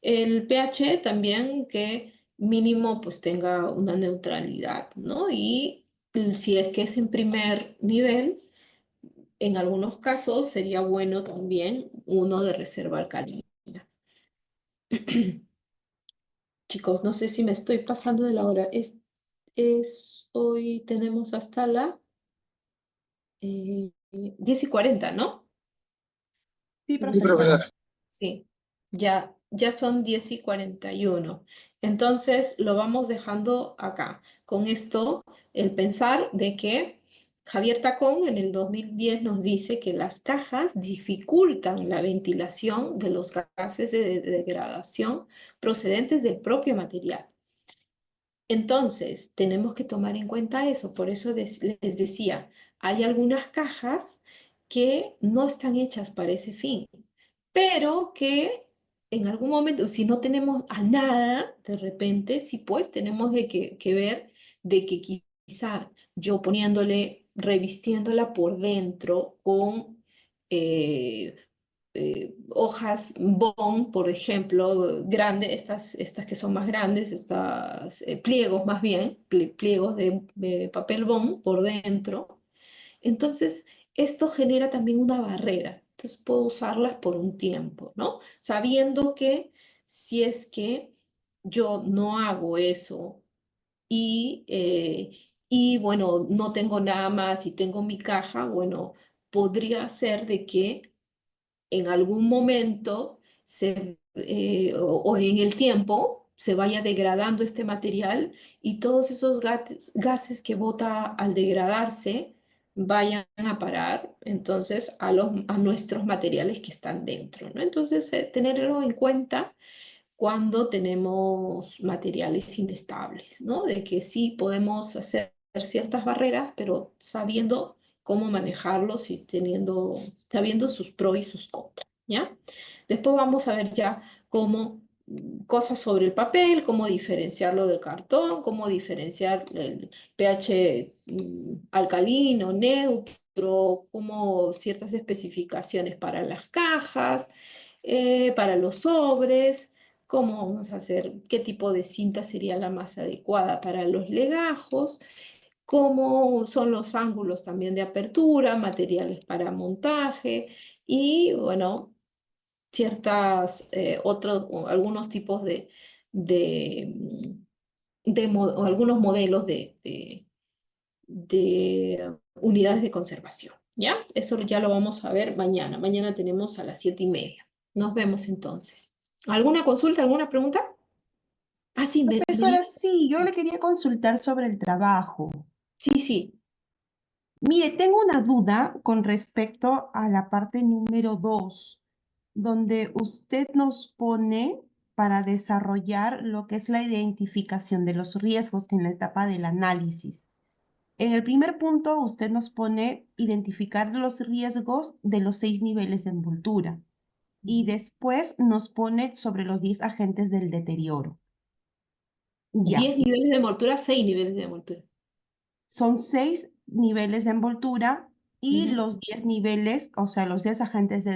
El pH también que mínimo pues tenga una neutralidad, ¿no? Y si es que es en primer nivel, en algunos casos sería bueno también uno de reserva alcalina. Chicos, no sé si me estoy pasando de la hora. Hoy tenemos hasta la 10:40, ¿no? Sí, Sí, profesora. profesor. Sí, ya son 10:41. Entonces lo vamos dejando acá. Con esto, el pensar de que Javier Tacón en el 2010 nos dice que las cajas dificultan la ventilación de los gases de degradación procedentes del propio material. Entonces, tenemos que tomar en cuenta eso. Por eso les decía, hay algunas cajas que no están hechas para ese fin, pero que en algún momento, si no tenemos a nada, de repente, sí, pues tenemos que ver de que quizá yo poniéndole, revistiéndola por dentro con hojas bond, por ejemplo, grandes, estas que son más grandes, estas pliegos más bien, pliegos de papel bond por dentro. Entonces, esto genera también una barrera. Entonces, puedo usarlas por un tiempo, ¿no? Sabiendo que si es que yo no hago eso y bueno, no tengo nada más y tengo mi caja, bueno, podría ser de que en algún momento o en el tiempo se vaya degradando este material y todos esos gases que bota al degradarse vayan a parar entonces a nuestros materiales que están dentro, ¿no? Entonces, tenerlo en cuenta cuando tenemos materiales inestables, ¿no? De que sí podemos hacer ciertas barreras, pero sabiendo cómo manejarlos y sabiendo sus pros y sus contras, ¿ya? Después vamos a ver ya cómo cosas sobre el papel, cómo diferenciarlo del cartón, cómo diferenciar el pH alcalino, neutro, cómo ciertas especificaciones para las cajas, para los sobres, cómo vamos a hacer, qué tipo de cinta sería la más adecuada para los legajos, cómo son los ángulos también de apertura, materiales para montaje y, bueno, algunos tipos o algunos modelos de unidades de conservación, ¿Ya? Eso ya lo vamos a ver mañana. Mañana tenemos a las 7:30. Nos vemos entonces. ¿Alguna consulta, alguna pregunta? Ah, sí, Profesora, sí, yo le quería consultar sobre el trabajo. Sí, sí. Mire, tengo una duda con respecto a la parte número 2, donde usted nos pone para desarrollar lo que es la identificación de los riesgos en la etapa del análisis. En el primer punto, usted nos pone identificar los riesgos de los 6 niveles de envoltura y después nos pone sobre los 10 agentes del deterioro. Ya, 10 niveles de envoltura, 6 niveles de envoltura. son 6 niveles de envoltura y Ujú. los 10 niveles, o sea, los 10 agentes de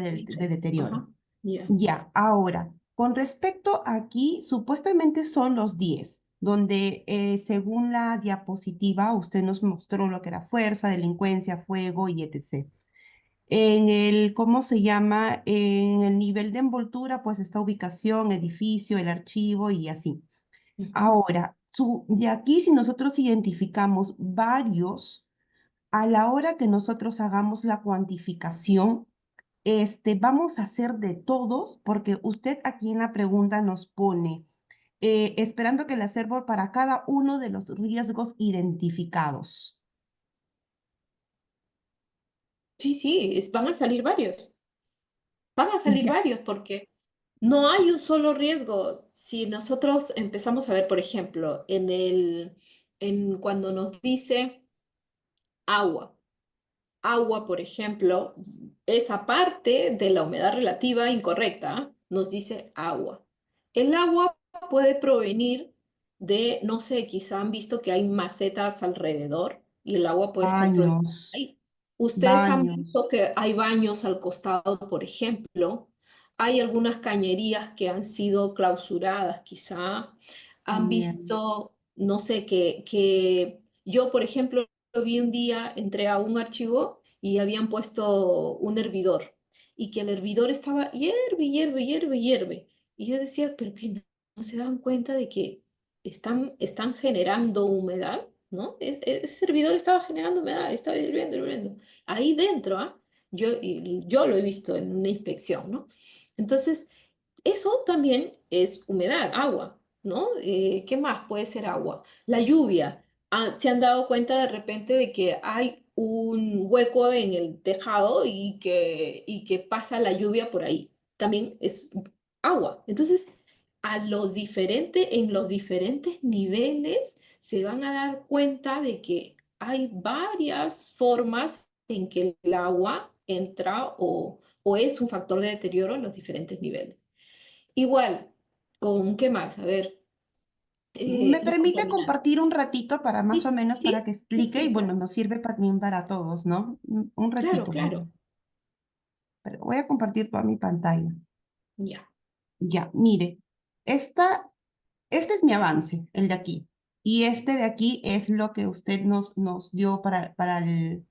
deterioro. Ajá. Ya. Ya, ahora, con respecto aquí, supuestamente son los 10, donde según la diapositiva usted nos mostró lo que era fuerza, delincuencia, fuego y etc. En el, ¿cómo se llama? En el nivel de envoltura, pues está ubicación, edificio, el archivo y así. Ujú. Ahora, de aquí, si nosotros identificamos varios, a la hora que nosotros hagamos la cuantificación, vamos a hacer de todos, porque usted aquí en la pregunta nos pone, esperando que el acervo para cada uno de los riesgos identificados. Sí, sí, van a salir varios. Van a salir Ya. varios porque no hay un solo riesgo. Si nosotros empezamos a ver, por ejemplo, cuando nos dice agua. Agua, por ejemplo, esa parte de la humedad relativa incorrecta nos dice agua. El agua puede provenir de, no sé, quizá han visto que hay macetas alrededor y el agua puede estar proveniendo Baños, ahí. Ustedes han baños. visto que hay baños al costado, por ejemplo. Hay algunas cañerías que han sido clausuradas, quizá. Han Bien. visto, no sé, que yo, por ejemplo, vi un día, entré a un archivo y habían puesto un hervidor y que el hervidor estaba hierve, hierve, hierve, hierve. Y yo decía, pero que no se dan cuenta de que están generando humedad, ¿no? Ese servidor estaba generando humedad, estaba hirviendo, hirviendo. Ahí dentro, ¿ah? Yo lo he visto en una inspección, ¿no? Entonces, eso también es humedad, agua, ¿no? ¿Qué más puede ser agua? La lluvia. ¿Se han dado cuenta de repente de que hay un hueco en el tejado y que pasa la lluvia por ahí? También es agua. Entonces, en los diferentes niveles se van a dar cuenta de que hay varias formas en que el agua entra o es un factor de deterioro en los diferentes niveles. Igual, ¿con qué más? A ver, ¿Me los permite contaminantes. compartir un ratito para más o Sí, menos para sí, que sí, explique? Y sí, bueno, nos sirve también para todos, ¿no? Un claro, ratito, vamos. claro. Pero voy a compartir toda mi pantalla. Ya. Ya, mire, este es mi avance, el de aquí. Y este de aquí es lo que usted nos dio para el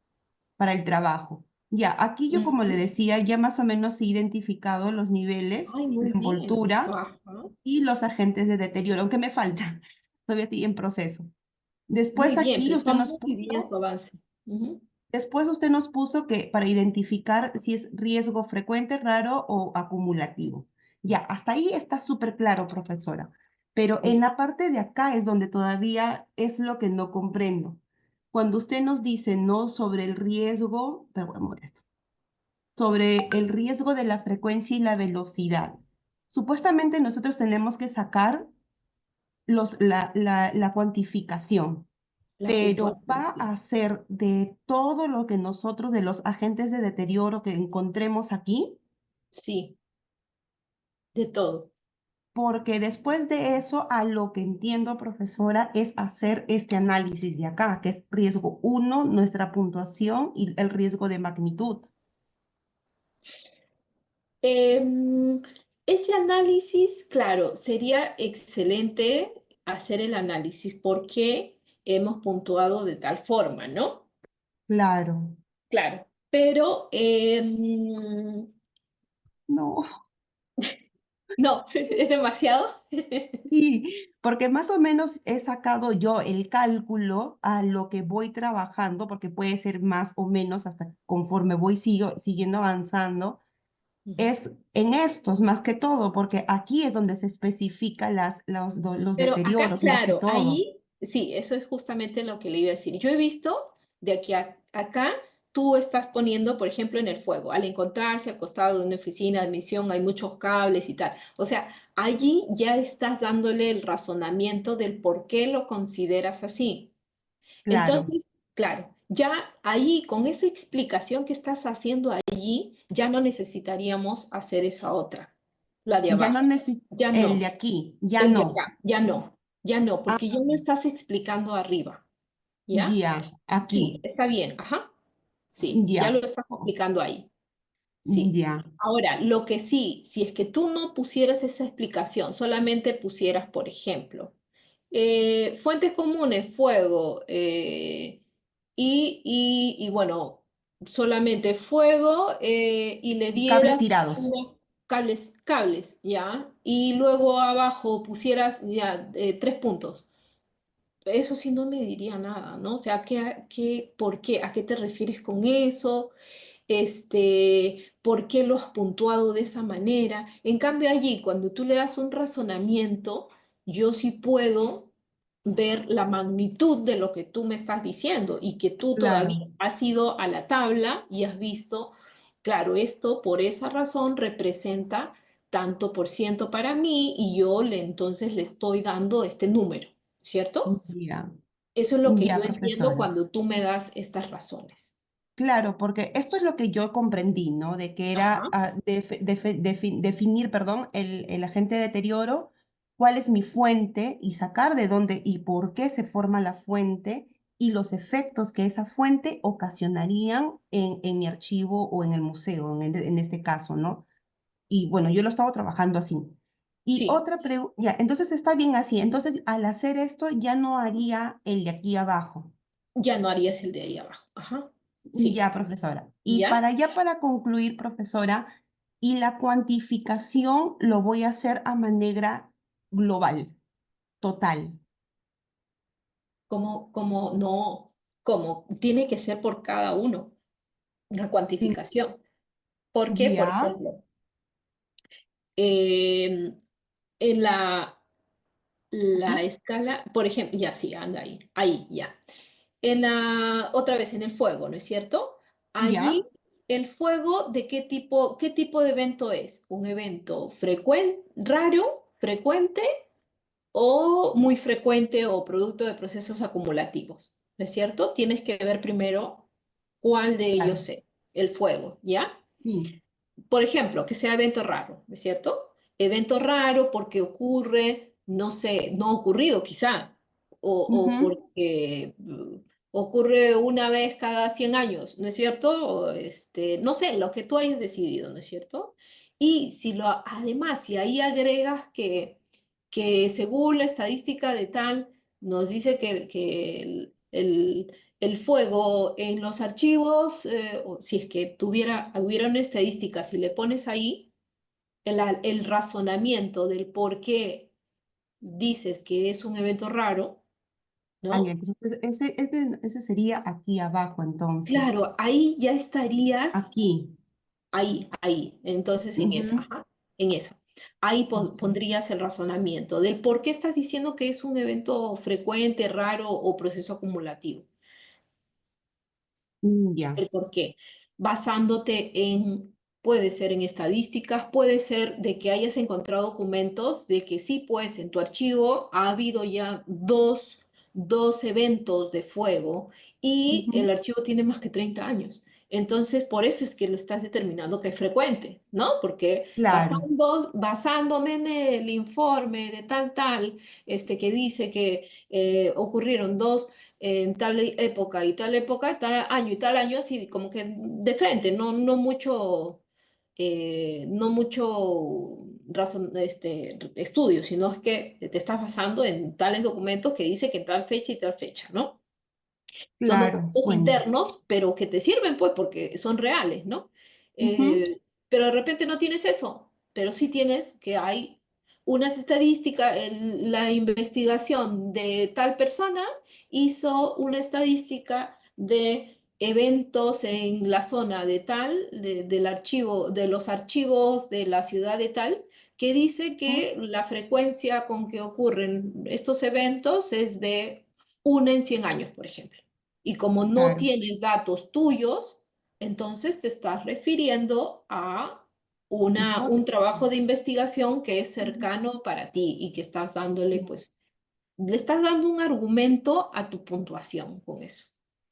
trabajo. Ya, aquí yo como le Ujú. decía, ya más o menos he identificado los niveles Ay, de muy bien. envoltura Ajá. y los agentes de deterioro, aunque me falta, todavía estoy en proceso. Muy Después bien, aquí pero usted está nos muy bien puso, su avance. Ujú. después usted nos puso que para identificar si es riesgo frecuente, raro o acumulativo. Ya, hasta ahí está súper claro, profesora. Pero en Ya. la parte de acá es donde todavía es lo que no comprendo. Cuando usted nos dice no sobre el riesgo, pero voy a mover esto, sobre el riesgo de la frecuencia y la velocidad. Supuestamente nosotros tenemos que sacar la cuantificación, La pero puntuación, va sí. a ser de todo lo que nosotros, de los agentes de deterioro que encontremos aquí, Sí, de todo. porque después de eso, a lo que entiendo, profesora, es hacer este análisis de acá, que es riesgo uno, nuestra puntuación y el riesgo de magnitud. Em, Ese análisis, claro, sería excelente hacer el análisis porque hemos puntuado de tal forma, ¿no? Claro. Claro, pero No. No, es demasiado. Y porque más o menos he sacado yo el cálculo a lo que voy trabajando, porque puede ser más o menos hasta conforme voy siguiendo avanzando, Ujú. es en estos más que todo, porque aquí es donde se especifica los Pero acá, deterioros más que claro, todo. ahí sí, eso es justamente lo que le iba a decir. Yo he visto de aquí a acá, tú estás poniendo, por ejemplo, en el fuego, al encontrarse al costado de una oficina de admisión, hay muchos cables y tal. O sea, allí ya estás dándole el razonamiento del por qué lo consideras así. Claro, Entonces, claro, ya ahí con esa explicación que estás haciendo allí, ya no necesitaríamos hacer esa otra, la de ya no abajo. necesito Ya el de no. aquí, ya El de no. acá, ya no, porque ya lo estás explicando arriba, ¿ya? Ya, Sí, aquí, está bien, ajá, sí, ya lo ya, estás explicando ahí, sí. ya. Ahora, lo que sí, si es que tú no pusieras esa explicación, solamente pusieras, por ejemplo, fuentes comunes, fuego, y bueno, solamente fuego, y le Cables dieras tirados. cables, ¿ya? Y luego abajo pusieras ya 3 puntos. Eso sí no me diría nada, ¿no? O sea, por qué? ¿A qué te refieres con eso? ¿Por qué lo has puntuado de esa manera? En cambio, allí, cuando tú le das un razonamiento, yo sí puedo ver la magnitud de lo que tú me estás diciendo y que tú todavía Claro, has ido a la tabla y has visto, claro, esto por esa razón representa tanto por ciento para mí y yo entonces le estoy dando este número, ¿cierto? ya, Eso es lo que yo ya, entiendo profesora. cuando tú me das estas razones. Claro, porque esto es lo que yo comprendí, ¿no? De que Ajá. era definir, perdón, el agente de deterioro, cuál es mi fuente y sacar de dónde y por qué se forma la fuente y los efectos que esa fuente ocasionarían en mi archivo o en el museo, en este caso, ¿no? Y bueno, yo lo estaba trabajando así. Y Sí, otra pregunta, ya, entonces está bien así. Entonces, al hacer esto, ya no haría el de aquí abajo. ya no harías el de ahí abajo. Ajá. Sí. Ya, profesora. Y ¿Ya? para concluir, profesora, y la cuantificación lo voy a hacer a manera global, total. No, como tiene que ser por cada uno, la Mm, cuantificación. ¿Por qué? Por ya, ejemplo, em, en la aquí, escala, por ejemplo, ya sí, anda ahí, ya. Otra vez en el fuego, ¿no es cierto? ya, Allí, el fuego, ¿de qué tipo de evento es? ¿Un evento frecuente, raro, frecuente o muy frecuente o producto de procesos acumulativos? ¿No es cierto? Tienes que ver primero cuál de ellos claro, es el fuego, ¿ya? sí. Por ejemplo, que sea evento raro, ¿no es cierto? Evento raro porque ocurre, no sé, no ha ocurrido quizá, o Ujú, porque ocurre una vez cada 100 años, ¿no es cierto? O no sé, lo que tú hayas decidido, ¿no es cierto? Y además, si ahí agregas que según la estadística de tal, nos dice que el fuego en los archivos, o si es que hubiera una estadística, si le pones ahí el razonamiento del por qué dices que es un evento raro, ah, ya, ¿no? entonces ese sería aquí abajo, entonces. Claro, ahí ya estarías Aquí. ahí. Entonces, en esa, Ujú, ajá, en eso. Ahí eso. pondrías el razonamiento del por qué estás diciendo que es un evento frecuente, raro o proceso acumulativo. Ya, El por qué, basándote puede ser en estadísticas, puede ser de que hayas encontrado documentos de que sí, pues en tu archivo ha habido ya dos eventos de fuego y el ujú, archivo tiene más que 30 años. Entonces, por eso es que lo estás determinando que es frecuente, ¿no? Porque claro, basándome en el informe de tal, que dice que ocurrieron dos en tal época, tal año y tal año, así como que de frente, no mucho estudio, sino es que te estás basando en tales documentos que dice que en tal fecha y tal fecha, ¿no? Son claro, documentos bueno. internos, pero que te sirven, pues, porque son reales, ¿no? Ujú, Pero de repente no tienes eso. pero sí tienes que hay unas estadísticas, la investigación de tal persona hizo una estadística de eventos en la zona de tal, del archivo, de los archivos de la ciudad de tal, que dice que la frecuencia con que ocurren estos eventos es de 1 en 100 años, por ejemplo. Y como no Claro. tienes datos tuyos, entonces te estás refiriendo a un trabajo de investigación que es cercano para ti y que estás dándole, pues, le estás dando un argumento a tu puntuación con eso,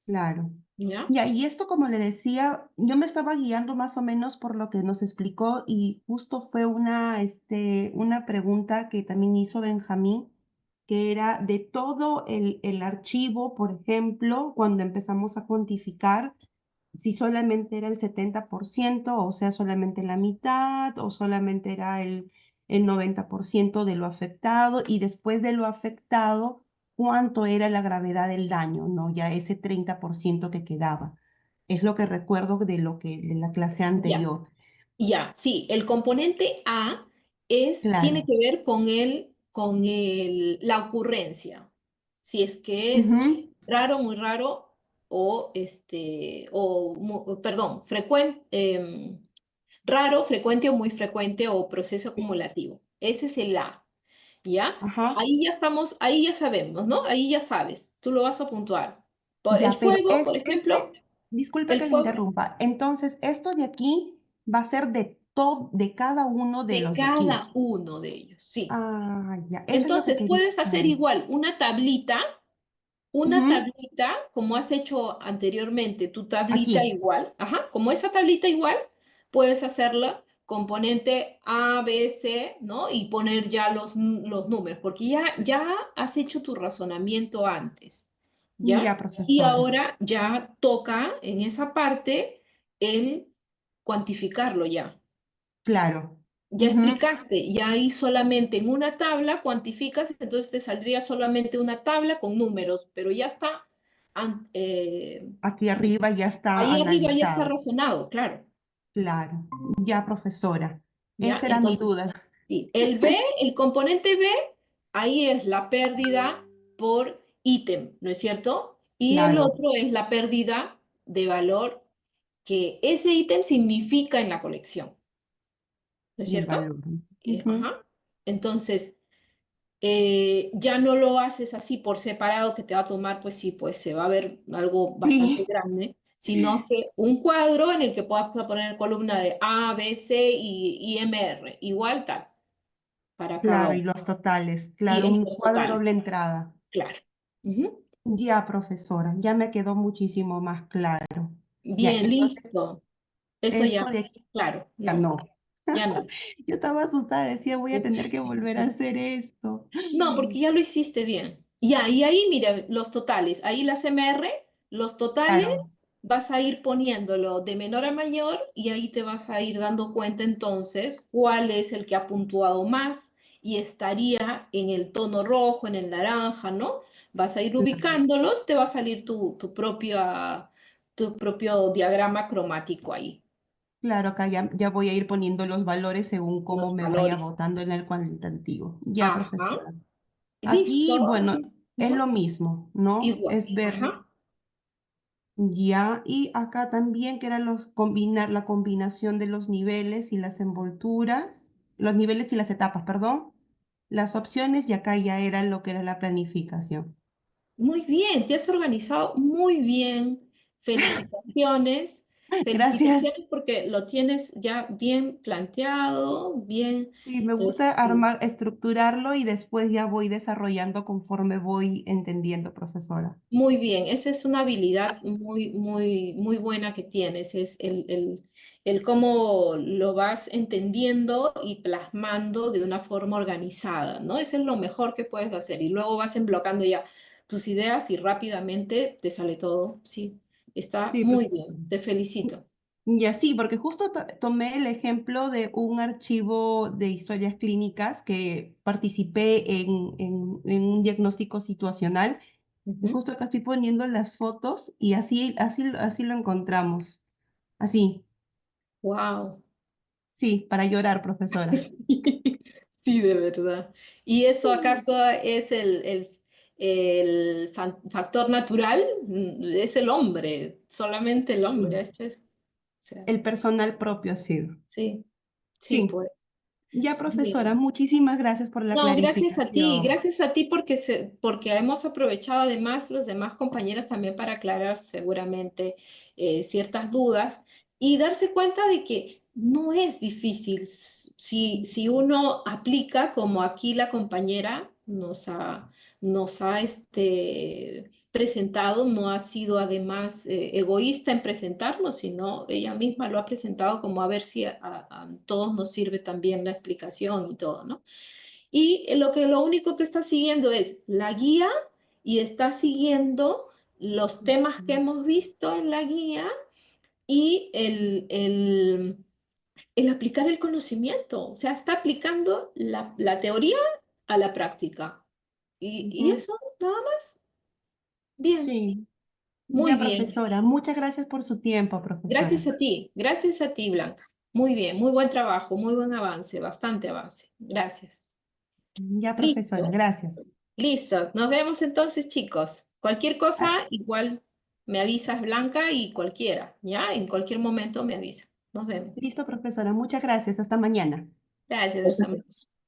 Claro. ¿ya? Ya, y esto, como le decía, yo me estaba guiando más o menos por lo que nos explicó y justo fue una pregunta que también hizo Benjamín, que era de todo el archivo, por ejemplo, cuando empezamos a cuantificar, si solamente era el 70%, o sea, solamente la mitad, o solamente era el 90% de lo afectado, y después de lo afectado, cuánto era la gravedad del daño, ¿no? Ya ese 30% que quedaba. Es lo que recuerdo de la clase Ya. anterior. Ya, sí, el componente A tiene Claro. que ver la ocurrencia. Si es que es Ujú. raro, muy raro, perdón, raro, frecuente o muy frecuente o proceso acumulativo. Ese es el A, ¿ya? Ajá. Ahí ya estamos, ahí ya sabemos, ¿no? Ahí ya sabes, tú lo vas a puntuar. El Ya, pero fuego, por ejemplo, disculpe el que le fuego interrumpa. Entonces, esto de aquí va a ser de cada uno de de los de aquí. cada uno de ellos, sí. Ah, ya, eso es lo que Entonces, quería puedes hacer saber. igual una Ujú. tablita, como has hecho anteriormente, tu tablita Aquí, igual, ajá, como esa tablita igual, puedes hacerla componente A, B, C, ¿no? Y poner ya los números, porque ya has hecho tu razonamiento antes, ¿ya? ya, Y profesora. ahora ya toca en esa parte el cuantificarlo ya. Claro. Ya Ujú. explicaste, y ahí solamente en una tabla cuantificas, entonces te saldría solamente una tabla con números, pero ya está, an- eh, Aquí arriba ya está ahí arriba ya está analizado. razonado, claro, Claro. Ya, profesora. ¿ya? Esa era mi Entonces, duda. sí, el componente B, ahí es la pérdida por ítem, ¿no es cierto? Y el Claro. otro es la pérdida de valor que ese ítem significa en la colección, ¿no es El cierto? valor. Ujú. Ajá. Entonces, ya no lo haces así por separado que te va a tomar, pues sí, pues se va a ver algo bastante Sí. grande, sino que un cuadro en el que puedas poner columna de A, B, C y MR, igual tal, para cada Claro, y uno. los totales. Y Claro, en un los cuadro totales, doble entrada. claro. Ujú. Ya, profesora. Ya me quedó muchísimo más claro. Ya, Bien, entonces, listo. Eso esto ya, de aquí claro, ya no, no. ya no. Yo estaba asustada, decía, voy a tener que volver a hacer esto. No, porque ya lo hiciste bien. Ya, y ahí, mira, los totales. Ahí las MR, los totales, Claro, vas a ir poniéndolo de menor a mayor y ahí te vas a ir dando cuenta entonces cuál es el que ha puntuado más y estaría en el tono rojo, en el naranja, ¿no? Vas a ir claro. ubicándolos, te va a salir tu propio diagrama cromático ahí, Claro, acá ya voy a ir poniendo los valores según cómo los me vaya valores. votando en el cualitativo. Ya, Ajá, profesora. Aquí, listo, bueno, sí. es Ujú. lo mismo, ¿no? Igual, Es ver ajá. ya, y acá también que era combinar la combinación de los niveles y las envolturas, los niveles y las etapas, perdón, las opciones, y acá ya era lo que era la planificación. Muy bien, te has organizado muy bien. Felicitaciones. Gracias. Felicitaciones porque lo tienes ya bien planteado, bien, Sí, me gusta este, armar, estructurarlo y después ya voy desarrollando conforme voy entendiendo, profesora. muy bien. Esa es una habilidad muy, muy, muy buena que tienes. Es el cómo lo vas entendiendo y plasmando de una forma organizada, ¿no? Eso es lo mejor que puedes hacer. Y luego vas emblocando ya tus ideas y rápidamente te sale todo. Sí, está Sí, muy profesora. bien. Te felicito. Y así, porque justo tomé el ejemplo de un archivo de historias clínicas que participé en un diagnóstico situacional. Y justo acá estoy poniendo las fotos y así lo encontramos. Así, Wow. Sí, para llorar, profesora. Sí, sí, de verdad. ¿Y eso acaso es el factor natural? Es el hombre, solamente el hombre ha Sí. hecho eso. O sea, El personal propio ha sido. sí, sí, Sí. pues. Ya, profesora, Bien. muchísimas gracias por la No, clarificación. gracias a ti porque hemos aprovechado además los demás compañeros también para aclarar seguramente ciertas dudas y darse cuenta de que no es difícil si uno aplica como aquí la compañera nos ha presentado, no ha sido además egoísta en presentarlo, sino ella misma lo ha presentado como a ver si a todos nos sirve también la explicación y todo, ¿no? Y lo único que está siguiendo es la guía y está siguiendo los temas que hemos visto en la guía y el aplicar el conocimiento. O sea, está aplicando la teoría a la práctica. Y Ujú. eso, nada más. Bien, Sí. muy Ya, bien. profesora, muchas gracias por su tiempo, profesora. Gracias a ti, Blanca. Muy bien, muy buen trabajo, muy buen avance, bastante avance. Gracias. Ya, profesora, Listo. gracias. Listo, nos vemos entonces, chicos. Cualquier cosa, Ah, igual me avisas, Blanca, y cualquiera, ¿ya? En cualquier momento me avisa. Nos vemos. listo, profesora, muchas gracias. Hasta mañana. Gracias, hasta